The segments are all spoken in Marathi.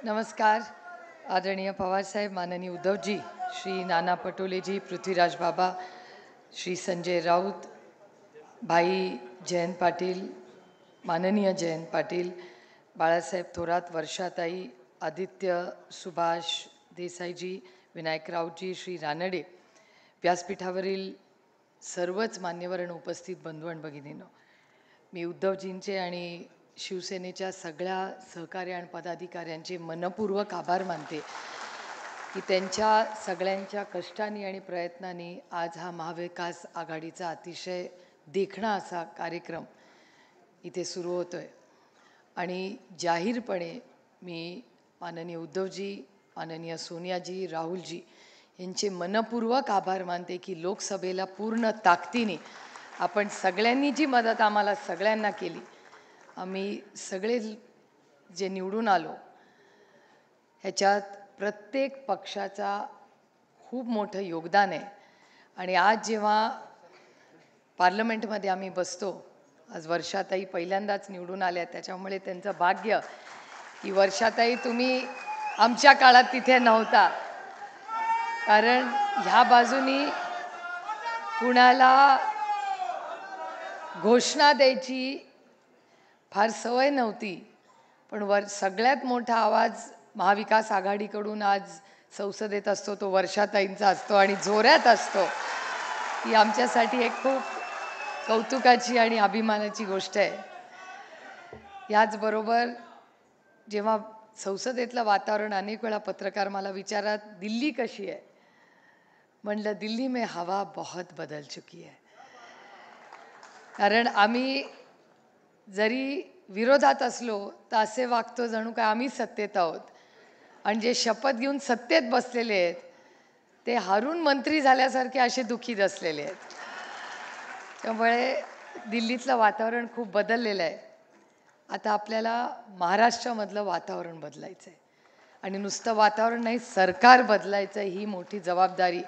नमस्कार आदरणीय पवार साहेब, माननीय उद्धवजी, श्री नाना पटोलेजी, पृथ्वीराज बाबा, श्री संजय राऊत, भाई जयंत पाटील, माननीय जयंत पाटील, बाळासाहेब थोरात, वर्षाताई, आदित्य, सुभाष देसाईजी, विनायक राऊतजी, श्री रानडे, व्यासपीठावरील सर्वच मान्यवर आणि उपस्थित बंधू आणि भगिनींनो, मी उद्धवजींचे आणि शिवसेनेच्या सगळ्या सहकारी आणि पदाधिकाऱ्यांचे मनपूर्वक आभार मानते की त्यांच्या सगळ्यांच्या कष्टांनी आणि प्रयत्नांनी आज हा महाविकास आघाडीचा अतिशय देखणा असा कार्यक्रम इथे सुरू होतो आहे. आणि जाहीरपणे मी माननीय उद्धवजी, माननीय सोनियाजी, राहुलजी यांचे मनपूर्वक आभार मानते की लोकसभेला पूर्ण ताकदीने आपण सगळ्यांनी जी मदत आम्हाला सगळ्यांना केली, आम्ही सगळे जे निवडून आलो ह्याच्यात प्रत्येक पक्षाचा खूप मोठं योगदान आहे. आणि आज जेव्हा पार्लमेंटमध्ये आम्ही बसतो, आज वर्षाताई पहिल्यांदाच निवडून आल्या, त्याच्यामुळे त्यांचं भाग्य की वर्षाताई तुम्ही आमच्या काळात तिथे नव्हता, कारण ह्या बाजूनी कुणाला घोषणा द्यायची फार सवय नव्हती, पण सगळ्यात मोठा आवाज महाविकास आघाडीकडून आज संसदेत असतो तो वर्षाताईंचा असतो आणि जोरात असतो. ही आमच्यासाठी एक खूप कौतुकाची आणि अभिमानाची गोष्ट आहे. याचबरोबर जेव्हा संसदेतलं वातावरण, अनेक वेळा पत्रकार मला विचारतात दिल्ली कशी आहे, म्हणलं दिल्ली में हवा बहुत बदल चुकी है. कारण आम्ही जरी विरोधात असलो तर असे वागतो जणू काय आम्ही सत्तेत आहोत, आणि जे शपथ घेऊन सत्तेत बसलेले आहेत ते हारून मंत्री झाल्यासारखे असे दुःखीत असलेले आहेत. त्यामुळे दिल्लीतलं वातावरण खूप बदललेलं आहे. आता आपल्याला महाराष्ट्रामधलं वातावरण बदलायचं आहे, आणि नुसतं वातावरण नाही, सरकार बदलायचं आहे. ही मोठी जबाबदारी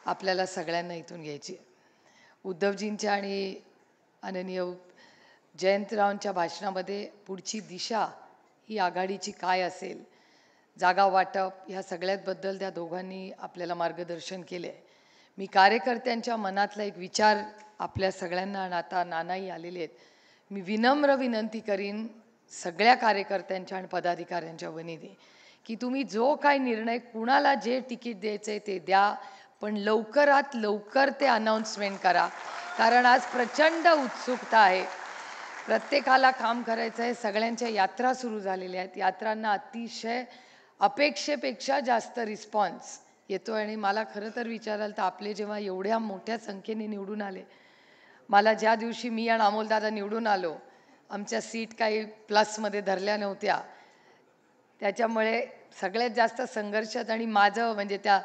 आपल्याला सगळ्यांना इथून घ्यायची आहे. उद्धवजींच्या आणि माननीय जयंतरावांच्या भाषणामध्ये पुढची दिशा ही आघाडीची काय असेल, जागा वाटप, ह्या सगळ्याबद्दल त्या दोघांनी आपल्याला मार्गदर्शन केले. मी कार्यकर्त्यांच्या मनातला एक विचार आपल्या सगळ्यांना, आणि आता नानाही आलेले आहेत, मी विनम्र विनंती करीन सगळ्या कार्यकर्त्यांच्या आणि पदाधिकाऱ्यांच्या वतीने की तुम्ही जो काही निर्णय, कुणाला जे तिकीट द्यायचं आहे ते द्या, पण लवकरात लवकर ते अनाऊन्समेंट करा. कारण आज प्रचंड उत्सुकता आहे, प्रत्येकाला काम करायचं आहे. सगळ्यांच्या यात्रा सुरू झालेल्या आहेत, यात्रांना अतिशय अपेक्षेपेक्षा जास्त रिस्पॉन्स येतो. आणि मला खरं तर विचाराल तर आपले जेव्हा एवढ्या मोठ्या संख्येने निवडून आले, मला ज्या दिवशी मी आणि अमोलदादा निवडून आलो, आमच्या सीट काही प्लसमध्ये धरल्या नव्हत्या, त्याच्यामुळे सगळ्यात जास्त संघर्षात, आणि माझं म्हणजे त्या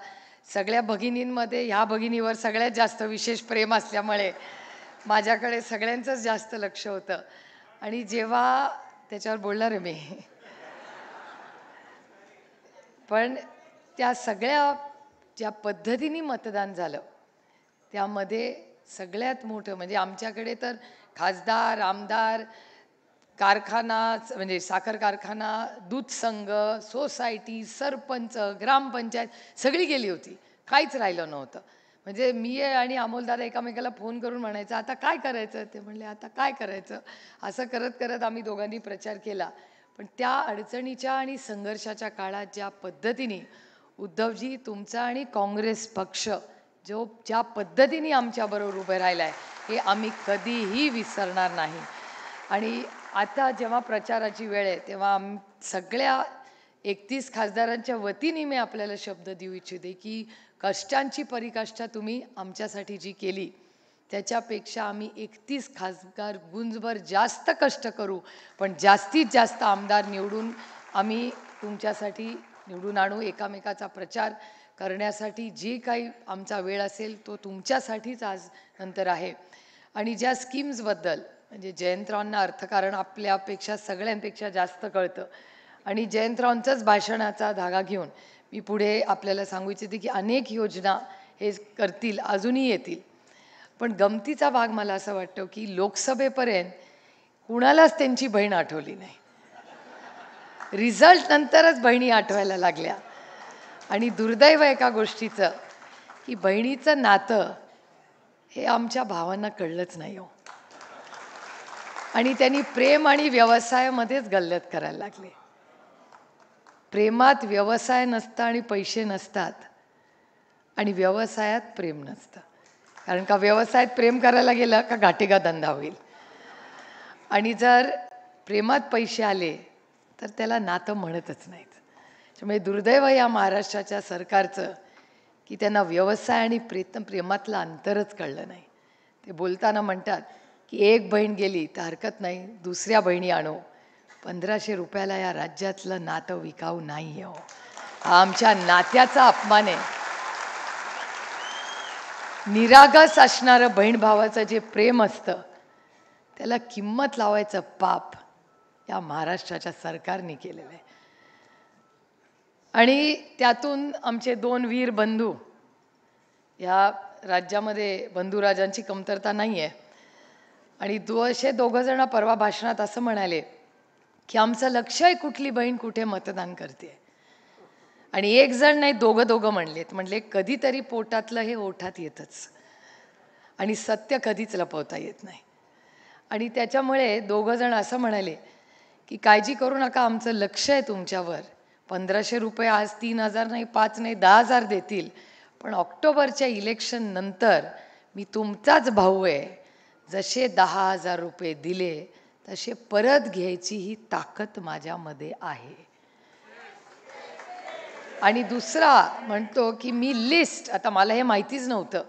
सगळ्या भगिनींमध्ये ह्या भगिनीवर सगळ्यात जास्त विशेष प्रेम असल्यामुळे माझ्याकडे सगळ्यांचंच जास्त लक्ष होतं. आणि जेव्हा त्याच्यावर बोलणार आहे मी, पण त्या सगळ्या ज्या पद्धतीने मतदान झालं त्यामध्ये सगळ्यात मोठं म्हणजे आमच्याकडे तर खासदार, आमदार, कारखाना म्हणजे साखर कारखाना, दूध संघ, सोसायटी, सरपंच, ग्रामपंचायत सगळी गेली होती, काहीच राहिलं नव्हतं. म्हणजे मी आणि अमोलदादा एकामेकाला फोन करून म्हणायचं आता काय करायचं, ते म्हणले आता काय करायचं. असं करत करत आम्ही दोघांनी प्रचार केला. पण त्या अडचणीच्या आणि संघर्षाच्या काळात ज्या पद्धतीने उद्धवजी तुमचा आणि काँग्रेस पक्ष ज्या पद्धतीने आमच्याबरोबर उभे राहिला आहे, हे आम्ही कधीही विसरणार नाही. आणि आता जेव्हा प्रचाराची वेळ आहे तेव्हा सगळ्या 31 खासदारांच्या वतीने मी आपल्याला शब्द देऊ इच्छिते की कष्टांची परिकाष्ठा तुम्ही आमच्यासाठी जी केली त्याच्यापेक्षा आम्ही 31 खासदार गुंजभर जास्त कष्ट करू, पण जास्तीत जास्त आमदार निवडून आम्ही तुमच्यासाठी निवडून आणू. एकामेकाचा प्रचार करण्यासाठी जे काही आमचा वेळ असेल तो तुमच्यासाठीच आज नंतर आहे. आणि ज्या स्कीम्सबद्दल म्हणजे जयंतरावांना अर्थकारण आपल्यापेक्षा सगळ्यांपेक्षा जास्त कळतं, आणि जयंतरावांचंच भाषणाचा धागा घेऊन मी पुढे आपल्याला सांगू इच्छिते की अनेक योजना हे करतील, अजूनही येतील. पण गमतीचा भाग मला असं वाटतं की लोकसभेपर्यंत कुणालाच त्यांची बहीण आठवली नाही. रिझल्ट नंतरच बहिणी आठवायला लागल्या. आणि दुर्दैव एका गोष्टीचं की बहिणीचं नातं हे आमच्या भावांना कळलंच नाही हो. आणि त्यांनी प्रेम आणि व्यवसायामध्येच गल्लत करायला लागले. प्रेमात व्यवसाय नसतं आणि पैसे नसतात, आणि व्यवसायात प्रेम नसतं. कारण का व्यवसायात प्रेम करायला गेलं का घाटेका धंदा होईल, आणि जर प्रेमात पैसे आले तर त्याला नातं म्हणतच नाहीत. त्यामुळे दुर्दैव या महाराष्ट्राच्या सरकारचं की त्यांना व्यवसाय आणि प्रेमातलं अंतरच कळलं नाही. ते बोलताना म्हणतात की एक बहीण गेली तर हरकत नाही, दुसऱ्या बहिणी आणू. 1500 रुपयाला या राज्यातलं नातं विकाऊ नाही हो. हा आमच्या नात्याचा अपमान आहे. निरागस असणारं बहीण भावाचं जे प्रेम असतं त्याला किंमत लावायचं पाप या महाराष्ट्राच्या सरकारने केलेलं आहे. आणि त्यातून आमचे 2 वीर बंधू, या राज्यामध्ये बंधुराजांची कमतरता नाही आहे, आणि असे 2 जण परवा भाषणात असं म्हणाले की आमचं लक्ष आहे कुठली बहीण कुठे मतदान करते. आणि एक जण नाही, दोघं म्हणलेत. म्हणले कधीतरी पोटातलं हे ओठात येतच, आणि सत्य कधीच लपवता येत नाही. आणि त्याच्यामुळे 2 जण असं म्हणाले की काळजी करू नका, आमचं लक्ष आहे तुमच्यावर. 1500 रुपये आज 3000 नाही, 5 नाही, 10,000 देतील, पण ऑक्टोबरच्या इलेक्शन नंतर मी तुमचाच भाऊ आहे. जसे 10,000 रुपये दिले तसे परत घ्यायची ही ताकद माझ्यामध्ये आहे. आणि दुसरा म्हणतो की मी लिस्ट, आता मला हे माहितीच नव्हतं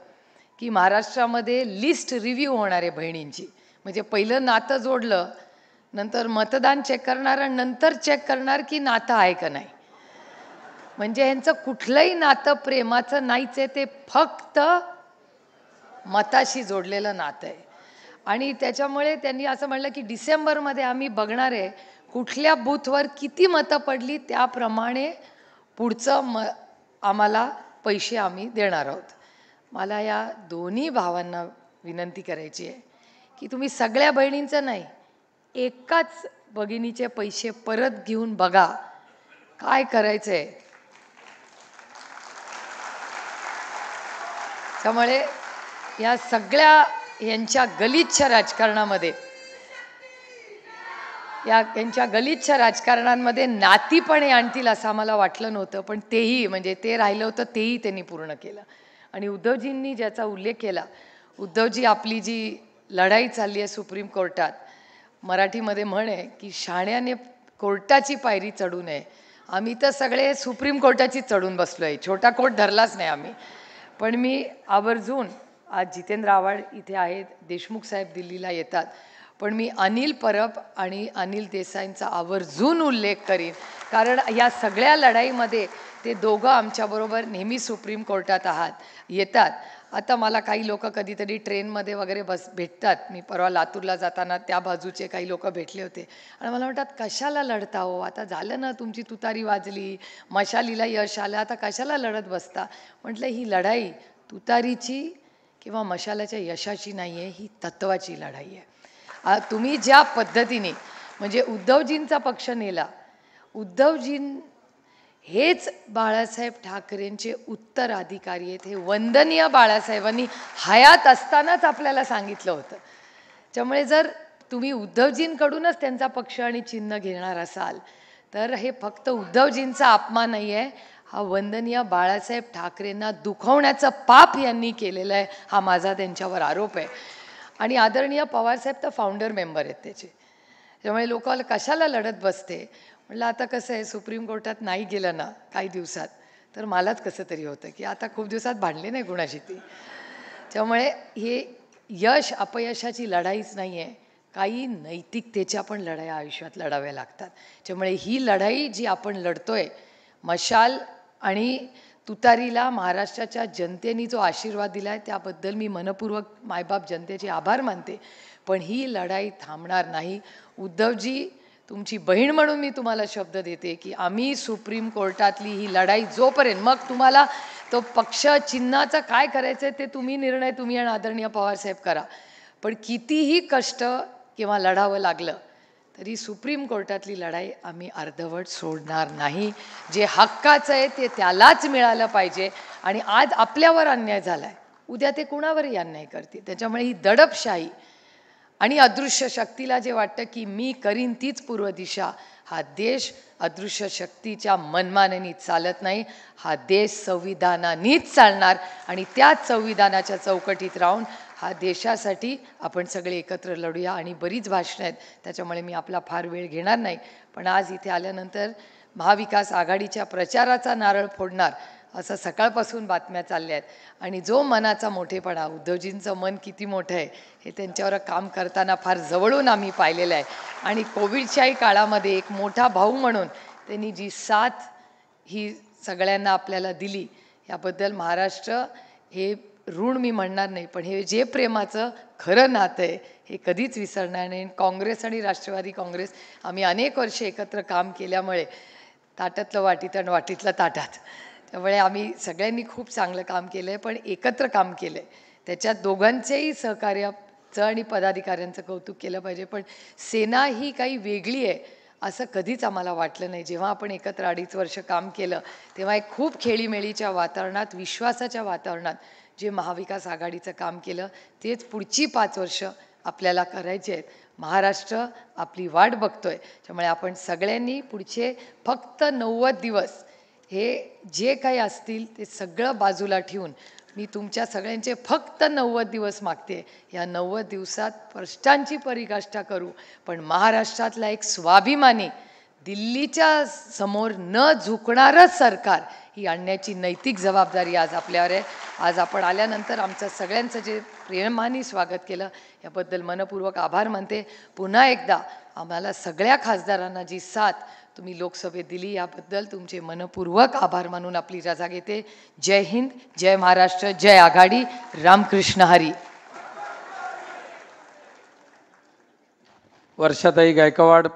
की महाराष्ट्रामध्ये लिस्ट रिव्ह्यू होणार आहे बहिणींची. म्हणजे पहिलं नातं जोडलं, नंतर मतदान चेक करणार, आणि नंतर चेक करणार की नातं आहे का नाही. म्हणजे ह्यांचं कुठलंही नातं प्रेमाचं नाहीच आहे, ते फक्त मताशी जोडलेलं नातं आहे. आणि त्याच्यामुळे त्यांनी असं म्हणलं की डिसेंबरमध्ये आम्ही बघणार आहे कुठल्या बूथवर किती मतं पडली, त्याप्रमाणे पुढचं आम्हाला पैसे आम्ही देणार आहोत. मला या दोन्ही भावांना विनंती करायची आहे की तुम्ही सगळ्या बहिणींचं नाही, एकाच भगिनीचे पैसे परत घेऊन बघा काय करायचं आहे. त्यामुळे या सगळ्या यांच्या गलिच्छ राजकारणामध्ये, यांच्या गलिच्छ राजकारणांमध्ये नातीपणे आणतील असं आम्हाला वाटलं नव्हतं, पण तेही, म्हणजे ते राहिलं होतं तेही त्यांनी पूर्ण केलं. आणि उद्धवजींनी ज्याचा उल्लेख केला, उद्धवजी आपली जी लढाई चालली आहे सुप्रीम कोर्टात, मराठीमध्ये म्हण आहे की शाण्याने कोर्टाची पायरी चढू नये. आम्ही तर सगळे सुप्रीम कोर्टाची चढून बसलो आहे, छोटा कोर्ट धरलाच नाही आम्ही. पण मी आवर्जून, आज जितेंद्र आव्हाड इथे आहेत, देशमुख साहेब दिल्लीला येतात, पण मी अनिल परब आणि अनिल देसाईंचा आवर्जून उल्लेख करीन, कारण या सगळ्या लढाईमध्ये ते दोघं आमच्याबरोबर नेहमी सुप्रीम कोर्टात येतात. आता मला काही लोक कधीतरी ट्रेनमध्ये वगैरे भेटतात. मी परवा लातूरला जाताना त्या बाजूचे काही लोक भेटले होते आणि मला म्हणतात कशाला लढता हो, आता झालं ना तुमची तुतारी वाजली, मशालीला यश आलं, आता कशाला लढत बसता. म्हटलं ही लढाई तुतारीची किंवा मशालाच्या यशाची नाही आहे, ही तत्वाची लढाई आहे. तुम्ही ज्या पद्धतीने म्हणजे उद्धवजींचा पक्ष नेला, उद्धवजीं हेच बाळासाहेब ठाकरेंचे उत्तराधिकारी आहेत, हे वंदनीय बाळासाहेबांनी हयात असतानाच आपल्याला सांगितलं होतं. त्यामुळे जर तुम्ही उद्धवजींकडूनच त्यांचा पक्ष आणि चिन्ह घेणार असाल तर हे फक्त उद्धवजींचा अपमान नाही आहे, हा वंदनीय बाळासाहेब ठाकरेंना दुखवण्याचं पाप यांनी केलेलं आहे, हा माझा त्यांच्यावर आरोप आहे. आणि आदरणीय पवारसाहेब तर फाउंडर मेंबर आहेत त्याचे. त्यामुळे लोकांना कशाला लढत बसते. म्हटलं आता कसं आहे, सुप्रीम कोर्टात नाही गेलं ना काही दिवसात तर मलाच कसं तरी होतं की आता खूप दिवसात भांडले नाही कुणाशी ती. त्यामुळे हे यश अपयशाची लढाईच नाही आहे, काही नैतिकतेच्या पण लढाया आयुष्यात लढाव्या लागतात. त्यामुळे ही लढाई जी आपण लढतोय, मशाल आणि तुतारीला महाराष्ट्राच्या जनतेने जो आशीर्वाद दिला आहे त्याबद्दल मी मनपूर्वक मायबाप जनतेचे आभार मानते, पण ही लढाई थांबणार नाही. उद्धवजी, तुमची बहीण म्हणून मी तुम्हाला शब्द देते की आम्ही सुप्रीम कोर्टातली ही लढाई जोपर्यंत, मग तुम्हाला तो पक्ष चिन्हाचं काय करायचं आहे ते तुम्ही निर्णय आणि आदरणीय पवारसाहेब करा, पण कितीही कष्ट किंवा लढावं लागलं तरी सुप्रीम कोर्टातली लढाई आम्ही अर्धवट सोडणार नाही. जे हक्काचं आहे ते त्यालाच मिळालं पाहिजे. आणि आज आपल्यावर अन्याय झाला आहे, उद्या ते कुणावरही अन्याय करते. त्याच्यामुळे ही दडपशाही आणि अदृश्य शक्तीला जे वाटतं की मी करीन तीच पूर्व दिशा, हा देश अदृश्य शक्तीच्या मनमानेनी चालत नाही. हा देश संविधानानेच चालणार आणि त्याच संविधानाच्या चौकटीत राहून हा देशासाठी आपण सगळे एकत्र लढूया. आणि बरीच भाषणं आहेत, त्याच्यामुळे मी आपला फार वेळ घेणार नाही. पण आज इथे आल्यानंतर महाविकास आघाडीच्या प्रचाराचा नारळ फोडणार असं सकाळपासून बातम्या चालल्या आहेत. आणि जो मनाचा मोठेपणा, उद्धवजींचं मन किती मोठं आहे हे त्यांच्यावर काम करताना फार जवळून आम्ही पाहिलेलं आहे. आणि कोविडच्याही काळामध्ये एक मोठा भाऊ म्हणून त्यांनी जी साथ ही सगळ्यांना आपल्याला दिली, याबद्दल महाराष्ट्र हे ऋण मी म्हणणार नाही, पण हे जे प्रेमाचं खरं नातं आहे हे कधीच विसरणार नाही. काँग्रेस आणि राष्ट्रवादी काँग्रेस आम्ही अनेक वर्षे एकत्र काम केल्यामुळे ताटातलं वाटीत आणि वाटीतलं ताटात, त्यामुळे आम्ही सगळ्यांनी खूप चांगलं काम केलं आहे, पण एकत्र काम केलं आहे. त्याच्यात दोघांचेही सहकार्याचं आणि पदाधिकाऱ्यांचं कौतुक केलं पाहिजे. पण सेना ही काही वेगळी आहे असं कधीच आम्हाला वाटलं नाही. जेव्हा आपण एकत्र 2.5 वर्ष काम केलं तेव्हा एक खूप खेळीमेळीच्या वातावरणात, विश्वासाच्या वातावरणात जे महाविकास आघाडीचं काम केलं तेच पुढची 5 वर्ष आपल्याला करायचे आहेत. महाराष्ट्र आपली वाट बघतोय. त्यामुळे आपण सगळ्यांनी पुढचे फक्त 90 दिवस हे जे काही असतील ते सगळं बाजूला ठेवून मी तुमच्या सगळ्यांचे फक्त 90 दिवस मागते. या 90 दिवसात कष्टांची पराकाष्ठा करू, पण महाराष्ट्रातला एक स्वाभिमानी, दिल्लीच्या समोर न झुकणारं सरकार ही आणण्याची नैतिक जबाबदारी आज आपल्यावर आहे. आज आपण आल्यानंतर आमचं सगळ्यांचं जे प्रेमाने स्वागत केलं याबद्दल मनपूर्वक आभार मानते. पुन्हा एकदा आम्हाला सगळ्या खासदारांना जी साथ तुम्ही लोकसभेत दिली याबद्दल तुमचे मनपूर्वक आभार मानून आपली रजा घेते. जय हिंद, जय महाराष्ट्र, जय आघाडी, रामकृष्ण हरी. वर्षाताई गायकवाड